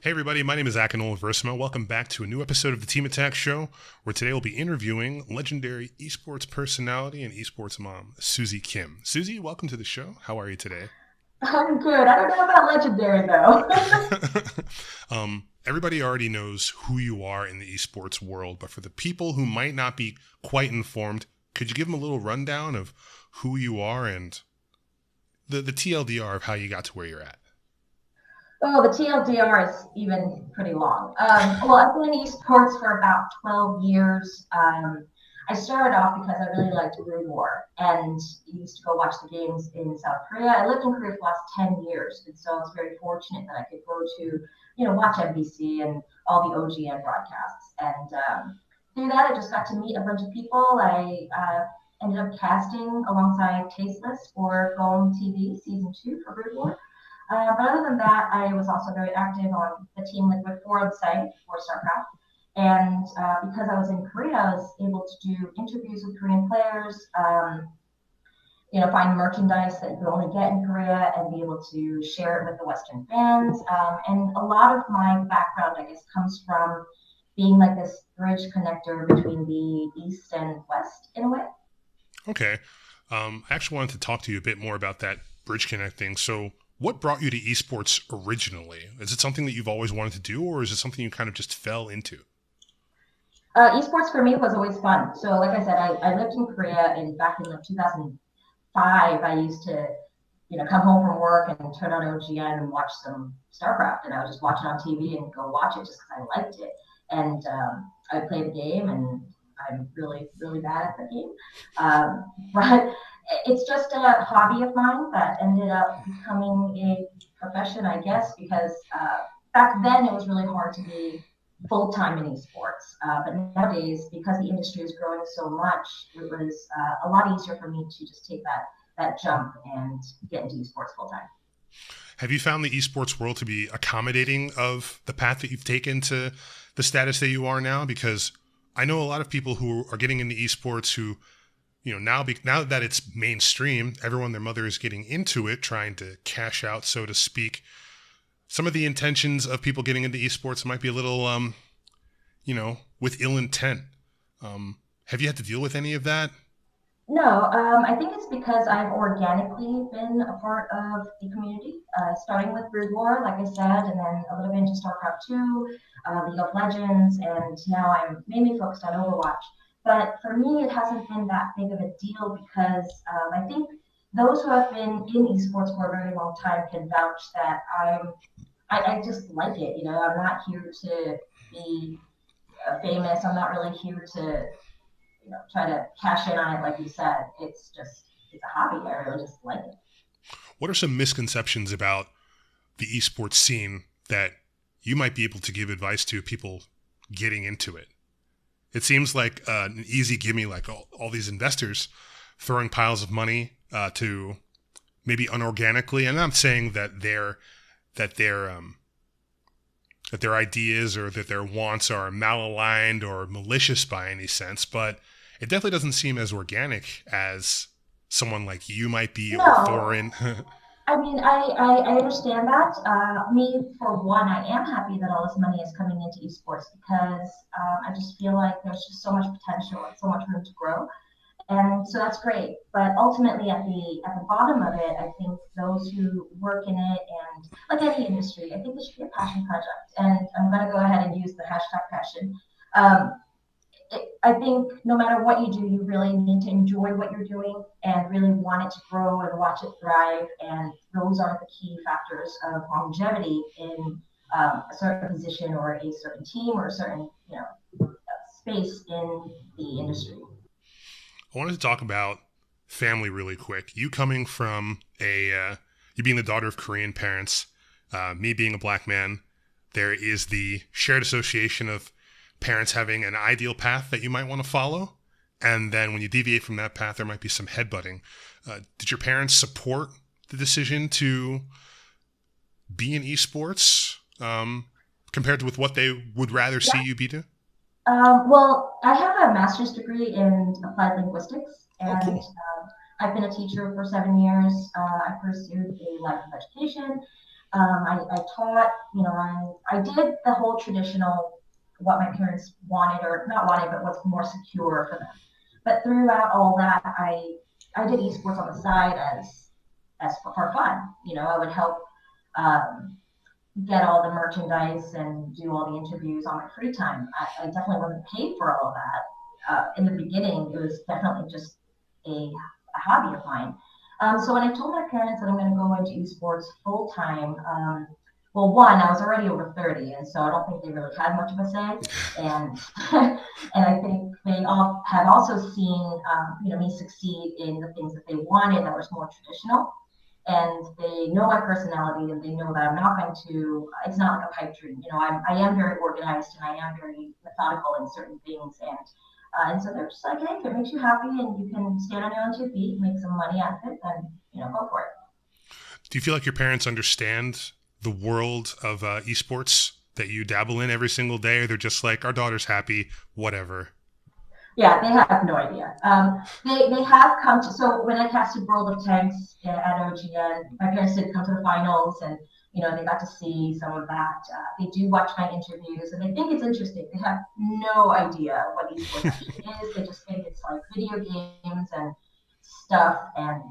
Hey everybody, my name is Akinola Verissimo. Welcome back to a new episode of the Team Attack Show, where today we'll be interviewing legendary esports personality and esports mom, Susie Kim. Susie, welcome to the show. How are you today? I'm good. I don't know about legendary though. Everybody already knows who you are in the esports world, but for the people who might not be quite informed, could you give them a little rundown of who you are and the TLDR of how you got to where you're at? Oh, the TLDR is even pretty long. Well, I've been in esports for about 12 years. I started off because I really liked Brood War and used to go watch the games in South Korea. I lived in Korea for the last 10 years, and so I was very fortunate that I could go to, watch MBC and all the OGN broadcasts. And through that, I just got to meet a bunch of people. I ended up casting alongside Tasteless for Film TV season 2 for Brood War. But other than that, I was also very active on the Team Liquid forum site for StarCraft. And because I was in Korea, I was able to do interviews with Korean players, find merchandise that you could only get in Korea and be able to share it with the Western fans. And a lot of my background, I guess, comes from being like this bridge connector between the East and West in a way. Okay. I actually wanted to talk to you a bit more about that bridge connecting. So, what brought you to esports originally? Is it something that you've always wanted to do, or is it something you kind of just fell into? Esports for me was always fun. So, like I said, I lived in Korea, and back in like 2005, I used to, come home from work and turn on OGN and watch some StarCraft, and I would just watch it on TV and go watch it just because I liked it. And I play the game, and I'm really, really bad at the game. But it's just a hobby of mine that ended up becoming a profession, I guess, because back then it was really hard to be full time in esports. But nowadays, because the industry is growing so much, it was a lot easier for me to just take that jump and get into esports full time. Have you found the esports world to be accommodating of the path that you've taken to the status that you are now? Because I know a lot of people who are getting into esports who, now that it's mainstream, everyone, their mother is getting into it, trying to cash out, so to speak. Some of the intentions of people getting into esports might be a little, with ill intent. Have you had to deal with any of that? No, I think it's because I've organically been a part of the community, starting with Brood War, like I said, and then a little bit into StarCraft 2, League of Legends, and now I'm mainly focused on Overwatch. But for me, it hasn't been that big of a deal because I think those who have been in esports for a very long time can vouch that I just like it. I'm not here to be famous. I'm not really here to try to cash in on it, like you said. It's a hobby. I really just like it. What are some misconceptions about the esports scene that you might be able to give advice to people getting into it? It seems like an easy gimme, like all these investors throwing piles of money to maybe unorganically. And I'm saying that their ideas or that their wants are malaligned or malicious by any sense, but it definitely doesn't seem as organic as someone like you might be or No, Thorin. I mean, I understand that. Me, for one, I am happy that all this money is coming into esports because I just feel like there's just so much potential and so much room to grow. And so that's great. But ultimately, at the bottom of it, I think those who work in it and like any industry, I think it should be a passion project. And I'm going to go ahead and use the hashtag passion. Um, I think no matter what you do, you really need to enjoy what you're doing and really want it to grow and watch it thrive. And those are the key factors of longevity in a certain position or a certain team or a certain space in the industry. I wanted to talk about family really quick. You coming from you being the daughter of Korean parents, me being a black man, there is the shared association of parents having an ideal path that you might want to follow. And then when you deviate from that path, there might be some headbutting. Did your parents support the decision to be in esports compared to with what they would rather see you be do? Well, I have a master's degree in applied linguistics, Oh, and cool. I've been a teacher for 7 years. I pursued a life of education, I taught, I did the whole traditional, what my parents wanted or not wanted, but what's more secure for them. But throughout all that, I did esports on the side as for fun. I would help um, get all the merchandise and do all the interviews on my free time. I definitely wasn't paid for all of that. In the beginning, it was definitely just a hobby of mine. So when I told my parents that I'm going to go into esports full time, well, one, I was already over 30, and so I don't think they really had much of a say. And and I think they all have also seen, me succeed in the things that they wanted that was more traditional, and they know my personality, and they know that I'm not going to, it's not like a pipe dream. I am very organized, and I am very methodical in certain things. And so they're just like, hey, if it makes you happy and you can stand on your own 2 feet, make some money out of it, then, go for it. Do you feel like your parents understand the world of esports that you dabble in every single day? Or they're just like, our daughter's happy, whatever? Yeah, they have no idea. They have come to, so when I casted World of Tanks at OGN, my parents did come to the finals, and they got to see some of that. They do watch my interviews, and they think it's interesting. They have no idea what esports actually is. They just think it's like video games and stuff. And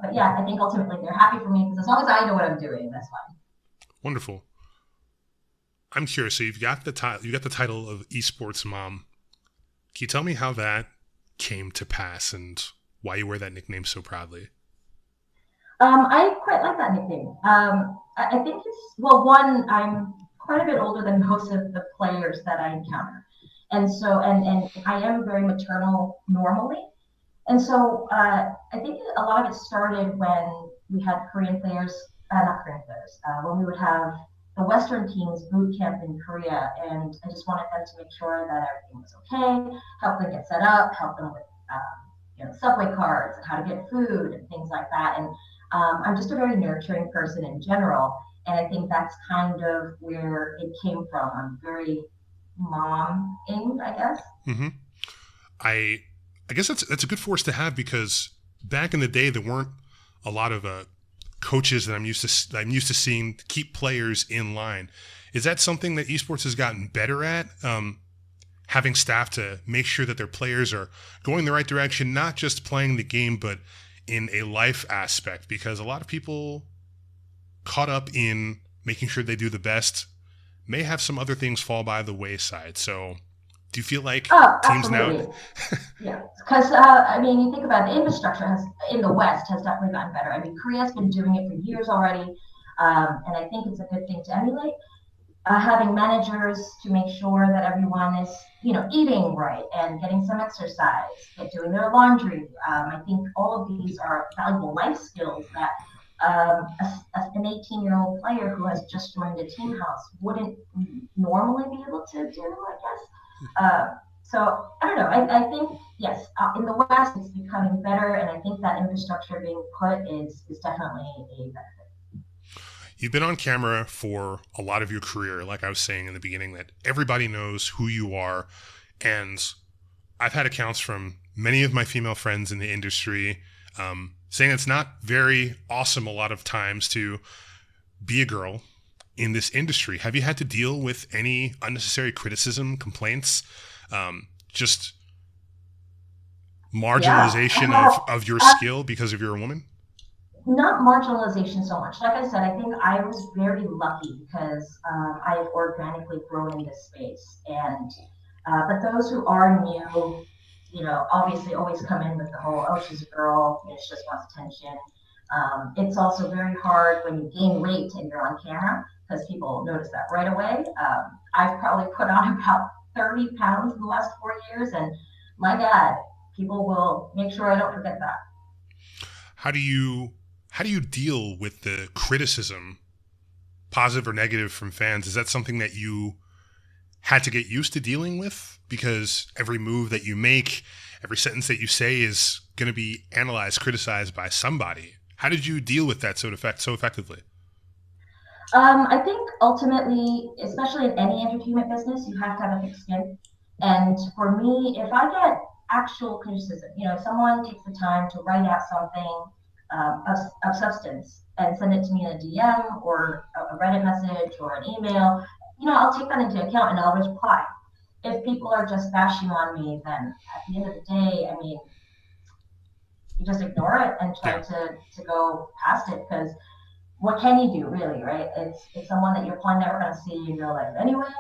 but yeah, I think ultimately they're happy for me because as long as I know what I'm doing, that's fine. Wonderful. I'm curious. So you've got the title. You got the title of esports mom. Can you tell me how that came to pass and why you wear that nickname so proudly? I quite like that nickname. I think it's, well, one, I'm quite a bit older than most of the players that I encounter. And so, and I am very maternal normally. And so I think a lot of it started when we had Korean players, not Korean players, when we would have the Western teams boot camp in Korea. And I just wanted them to make sure that everything was okay, help them get set up, help them with subway cards and how to get food and things like that. And I'm just a very nurturing person in general. And I think that's kind of where it came from. I'm very mom-ing, I guess. Mm-hmm. I I guess that's a good force to have because back in the day there weren't a lot of coaches that I'm used to seeing keep players in line. Is that something that esports has gotten better at? Having staff to make sure that their players are going the right direction, not just playing the game, but in a life aspect, because a lot of people caught up in making sure they do the best may have some other things fall by the wayside. So do you feel like Oh, teams now? absolutely. Yeah, because I mean, you think about it, the infrastructure has in the West has definitely gotten better. I mean, Korea's been doing it for years already, and I think it's a good thing to emulate. Having managers to make sure that everyone is, eating right and getting some exercise, doing their laundry. I think all of these are valuable life skills that an 18-year-old player who has just joined a team house wouldn't normally be able to do, I guess. So I don't know. I think yes, in the West it's becoming better, and I think that infrastructure being put is definitely a benefit. You've been on camera for a lot of your career, like I was saying in the beginning, that everybody knows who you are. And I've had accounts from many of my female friends in the industry saying it's not very awesome a lot of times to be a girl in this industry. Have you had to deal with any unnecessary criticism, complaints, just Yeah, marginalization of your uh, skill because of you're a woman? not marginalization so much. Like I said, I think I was very lucky because I have organically grown in this space. And but those who are new, obviously always come in with the whole, oh, she's a girl, she just wants attention. It's also very hard when you gain weight and you're on camera because people notice that right away. I've probably put on about 30 pounds in the last 4 years, and my God, people will make sure I don't forget that. How do you how do you deal with the criticism, positive or negative, from fans? Is that something that you had to get used to dealing with? Because every move that you make, every sentence that you say is going to be analyzed, criticized by somebody. How did you deal with that so effectively? I think ultimately, especially in any entertainment business, you have to have a thick skin. And for me, if I get actual criticism, if someone takes the time to write out something, of substance and send it to me in a DM or a Reddit message or an email, I'll take that into account and I'll reply. If people are just bashing on me, then at the end of the day, I mean, you just ignore it and try Yeah. to go past it, because what can you do, really, right? It's someone that you're probably never going to see in real life anyway.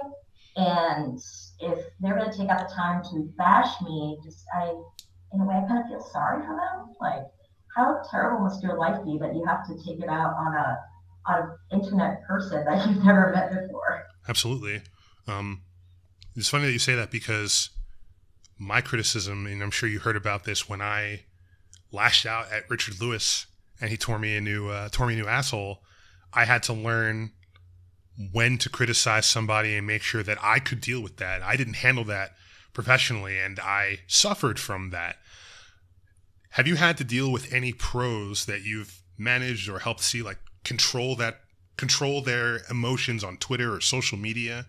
And if they're going to take out the time to bash me, in a way, I kind of feel sorry for them. Like, how terrible must your life be that you have to take it out on an internet person that you've never met before? Absolutely. It's funny that you say that, because my criticism, and I'm sure you heard about this, when I lashed out at Richard Lewis and he tore me a new asshole, I had to learn when to criticize somebody and make sure that I could deal with that. I didn't handle that professionally, and I suffered from that. Have you had to deal with any pros that you've managed or helped see, like, control their emotions on Twitter or social media?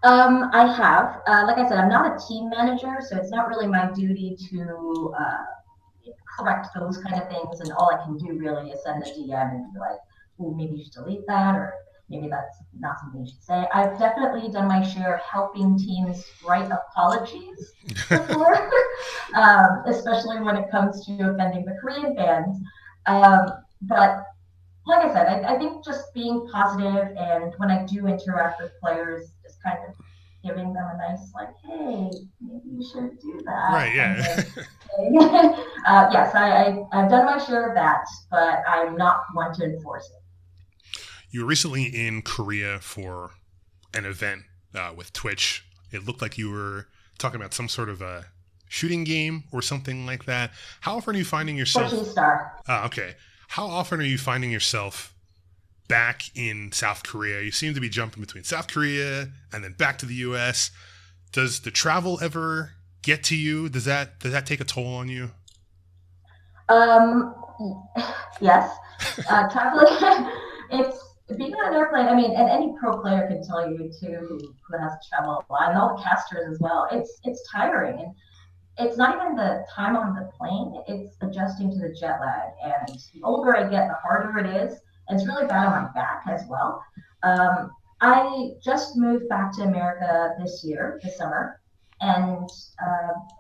I have. Like I said, I'm not a team manager, so it's not really my duty to correct those kind of things. And all I can do really is send a DM and be like, "Ooh, maybe you should delete that," or maybe that's not something you should say. I've definitely done my share of helping teams write apologies before, especially when it comes to offending the Korean fans. But like I said, I think just being positive, and when I do interact with players, just kind of giving them a nice, like, hey, maybe you should do that Right, kind yeah. of thing. Yes, I've done my share of that, but I'm not one to enforce it. You were recently in Korea for an event with Twitch. It looked like you were talking about some sort of a shooting game or something like that. How often are you finding yourself? Portuguese star. Okay. How often are you finding yourself back in South Korea? You seem to be jumping between South Korea and then back to the U.S. Does the travel ever get to you? Does that take a toll on you? Um, yes, traveling. It's being on an airplane. I mean, and any pro player can tell you too, who has to travel a lot, and all the casters as well. It's tiring, and it's not even the time on the plane, it's adjusting to the jet lag. And the older I get, the harder it is. And it's really bad on my back as well. Um, I just moved back to America this summer, and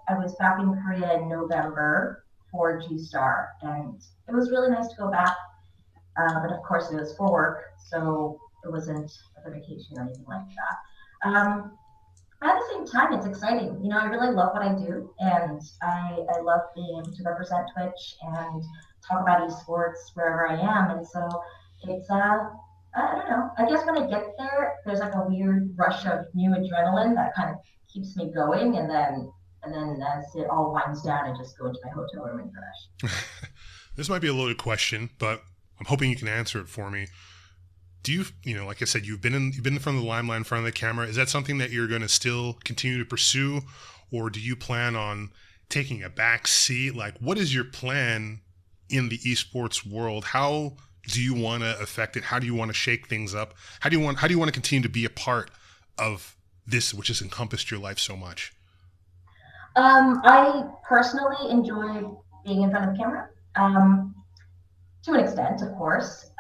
I was back in Korea in November for G Star. And it was really nice to go back, but of course it was for work, so it wasn't a vacation or anything like that. But at the same time, it's exciting. I really love what I do, and I love being able to represent Twitch and talk about esports wherever I am. And so it's I don't know. I guess when I get there, there's like a weird rush of new adrenaline that kind of keeps me going, and then as it all winds down, I just go into my hotel room and crash. This might be a loaded question, but I'm hoping you can answer it for me. Do you, like I said, you've been in front of the limelight, in front of the camera. Is that something that you're going to still continue to pursue, or do you plan on taking a back seat? Like, what is your plan in the esports world? How do you want to affect it? How do you want to shake things up? How do you want to continue to be a part of this, which has encompassed your life so much? I personally enjoy being in front of the camera. To an extent, of course.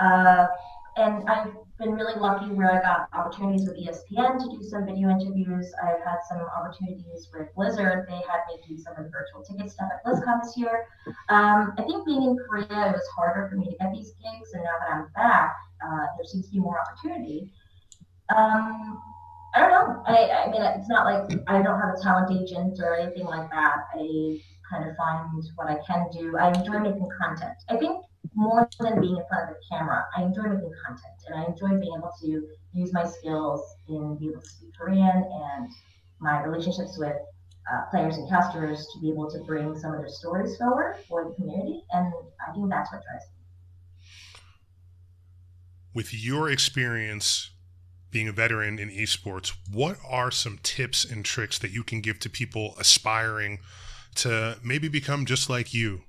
And I've been really lucky where I got opportunities with ESPN to do some video interviews. I've had some opportunities with Blizzard. They had me do some of the virtual ticket stuff at BlizzCon this year. I think being in Korea, it was harder for me to get these gigs, and now that I'm back, there seems to be more opportunity. I don't know. I mean, it's not like I don't have a talent agent or anything like that. I kind of find what I can do. I enjoy making content. I think more than being in front of the camera, I enjoy making content, and I enjoy being able to use my skills in being able to speak Korean and my relationships with players and casters to be able to bring some of their stories forward for the community. And I think that's what drives me. With your experience being a veteran in esports, what are some tips and tricks that you can give to people aspiring to maybe become just like you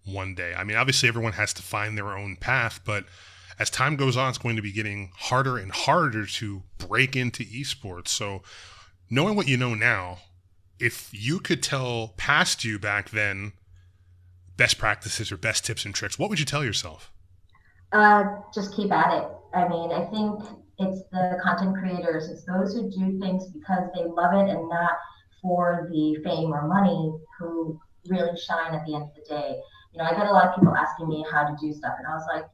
one day? I mean, obviously everyone has to find their own path, but as time goes on, it's going to be getting harder and harder to break into esports. So knowing what you know now, if you could tell past you back then, best practices or best tips and tricks, what would you tell yourself? Just keep at it. I mean, I think it's the content creators, it's those who do things because they love it and not for the fame or money who really shine at the end of the day. I get a lot of people asking me how to do stuff, and I was like,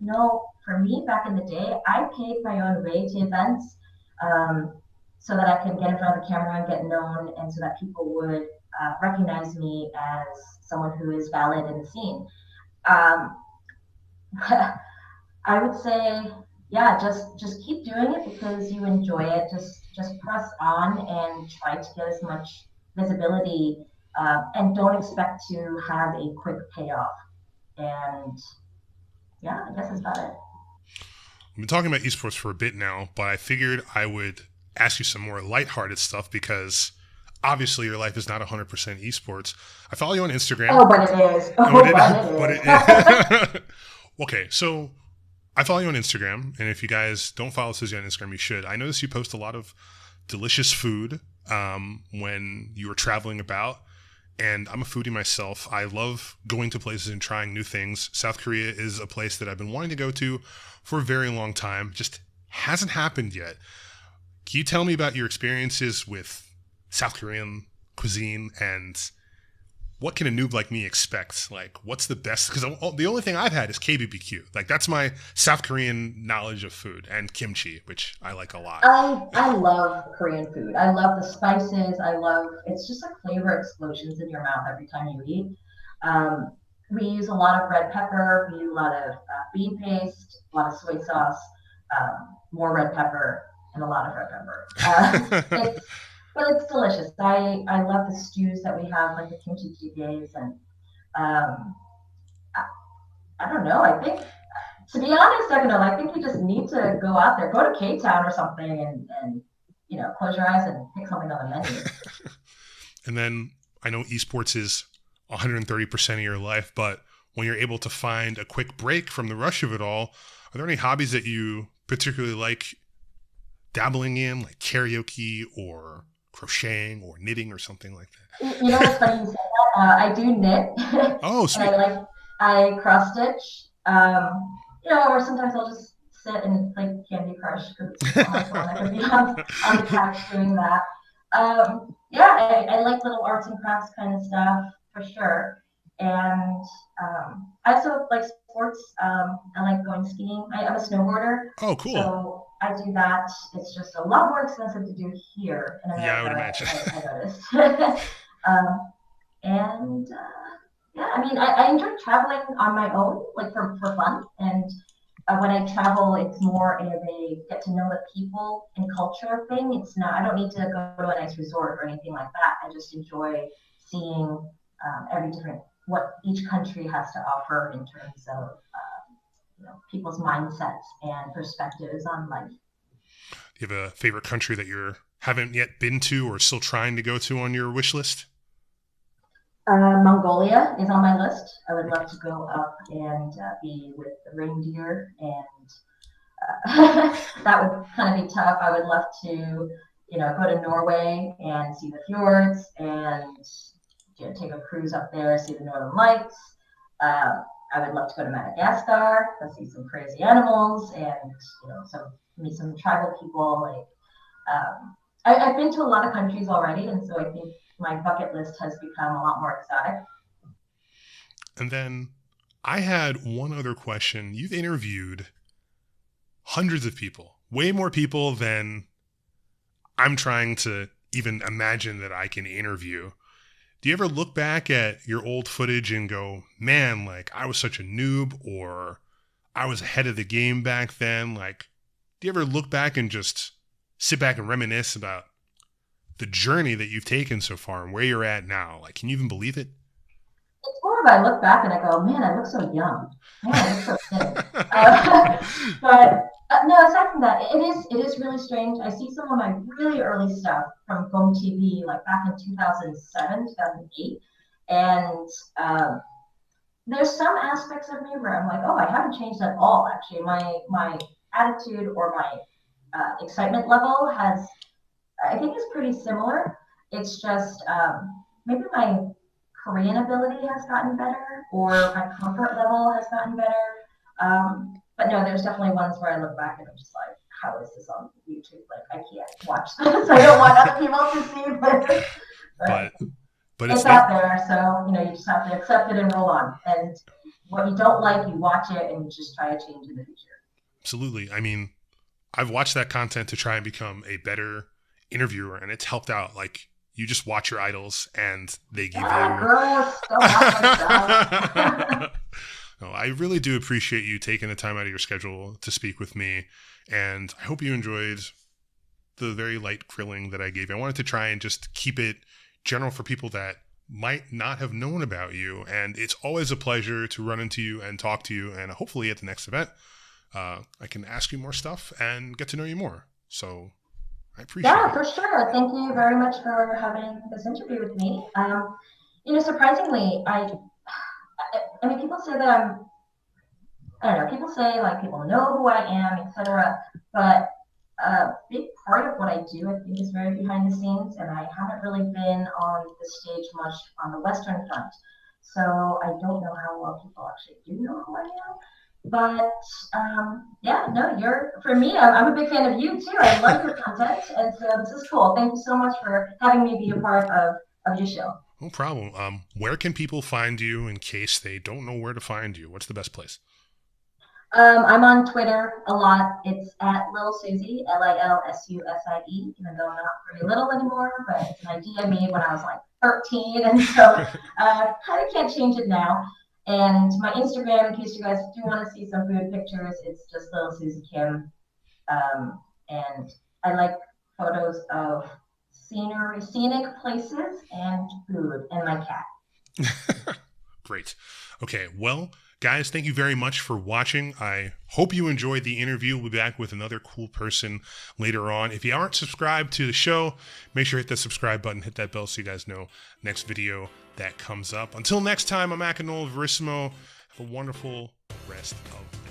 for me, back in the day, I paid my own way to events um, so that I could get in front of the camera and get known, and so that people would recognize me as someone who is valid in the scene. Um, I would say, yeah, just keep doing it because you enjoy it. Just press on and try to get as much visibility, and don't expect to have a quick payoff. And yeah, I guess that's about it. We've been talking about esports for a bit now, but I figured I would ask you some more lighthearted stuff because obviously your life is not 100% esports. I follow you on Instagram. Oh, but it is. Oh, but it is. Okay, so I follow you on Instagram, and if you guys don't follow Susie on Instagram, you should. I notice you post a lot of delicious food when you are traveling about, and I'm a foodie myself. I love going to places and trying new things. South Korea is a place that I've been wanting to go to for a very long time. Just hasn't happened yet. Can you tell me about your experiences with South Korean cuisine and what can a noob like me expect? Like, what's the best? Because the only thing I've had is KBBQ. Like, that's my South Korean knowledge of food, and kimchi, which I like a lot. I love Korean food. I love the spices. I love it's just like flavor explosions in your mouth every time you eat. We use a lot of red pepper. We use a lot of bean paste, a lot of soy sauce, more red pepper, and a lot of red pepper. But it's delicious. I love the stews that we have, like the kimchi jjigaes, and um, I, I don't know. I think, to be honest, I think you just need to go out there, go to K Town or something, and close your eyes and pick something on the menu. And then I know esports is 130% of your life, but when you're able to find a quick break from the rush of it all, are there any hobbies that you particularly like dabbling in, like karaoke or crocheting or knitting or something like that? What's funny you said that? I do knit, Oh, and sweet. I cross stitch. Or sometimes I'll just sit and play Candy Crush because it's so much fun. I could be on the couch doing that. Yeah, I like little arts and crafts kind of stuff for sure. And I also like sports. I like going skiing. I'm a snowboarder, Oh, cool. so I do that. It's just a lot more expensive to do here in Yeah, I would America. imagine. I noticed. And yeah, I mean, I enjoy traveling on my own, like for fun. And when I travel, it's more of a get to know the people and culture thing. It's not, I don't need to go to a nice resort or anything like that. I just enjoy seeing every different, what each country has to offer in terms of, people's mindsets and perspectives on life. Do you have a favorite country that you haven't yet been to or still trying to go to on your wish list? Mongolia is on my list. I would love to go up and be with the reindeer, and that would kind of be tough. I would love to, go to Norway and see the fjords and take a cruise up there, see the northern lights. I would love to go to Madagascar and see some crazy animals and meet some tribal people. I've been to a lot of countries already, and so I think my bucket list has become a lot more exotic. And then I had one other question. You've interviewed hundreds of people, way more people than I'm trying to even imagine that I can interview. Do you ever look back at your old footage and go, man, like I was such a noob, or I was ahead of the game back then? Like, do you ever look back and just sit back and reminisce about the journey that you've taken so far and where you're at now? Like, can you even believe it? It's more of I look back and I go, man, I look so young. Man, I look so thin. But no, aside from that, it is really strange. I see some of my really early stuff from Home TV, like back in 2007, 2008, and there's some aspects of me where I'm like, oh, I haven't changed at all. Actually, my attitude or my excitement level I think, is pretty similar. It's just maybe my Korean ability has gotten better, or my comfort level has gotten better. But no, there's definitely ones where I look back and I'm just like, how is this on YouTube? Like, I can't watch this. I don't want other people to see this. But it's out there, so you just have to accept it and roll on. And what you don't like, you watch it and you just try to change in the future. Absolutely. I mean, I've watched that content to try and become a better interviewer, and it's helped out. Like, you just watch your idols and they give you gross. Don't watch my stuff. No, I really do appreciate you taking the time out of your schedule to speak with me, and I hope you enjoyed the very light grilling that I gave you. I wanted to try and just keep it general for people that might not have known about you, and it's always a pleasure to run into you and talk to you, and hopefully at the next event I can ask you more stuff and get to know you more. So I appreciate it. Yeah, for sure. Thank you very much for having this interview with me. Surprisingly, I mean, people say that I don't know, people say like people know who I am, etc. But a big part of what I do, I think, is very behind the scenes, and I haven't really been on the stage much on the Western front. So I don't know how well people actually do know who I am. But yeah, no, for me, I'm a big fan of you too. I love your content, and so this is cool. Thank you so much for having me be a part of your show. No problem. Where can people find you in case they don't know where to find you? What's the best place? I'm on Twitter a lot. It's at lilsusie, LILSUSIE, even though I'm not very little anymore, but it's an idea I made when I was like 13, and so kind of can't change it now. And my Instagram, in case you guys do want to see some food pictures, it's just Susie Kim. And I like photos of scenic places and food, and my cat. Great. Okay, well, guys, thank you very much for watching. I hope you enjoyed the interview. We'll be back with another cool person later on. If you aren't subscribed to the show, make sure to hit that subscribe button, hit that bell so you guys know next video that comes up. Until next time, I'm Akinola Verissimo. Have a wonderful rest of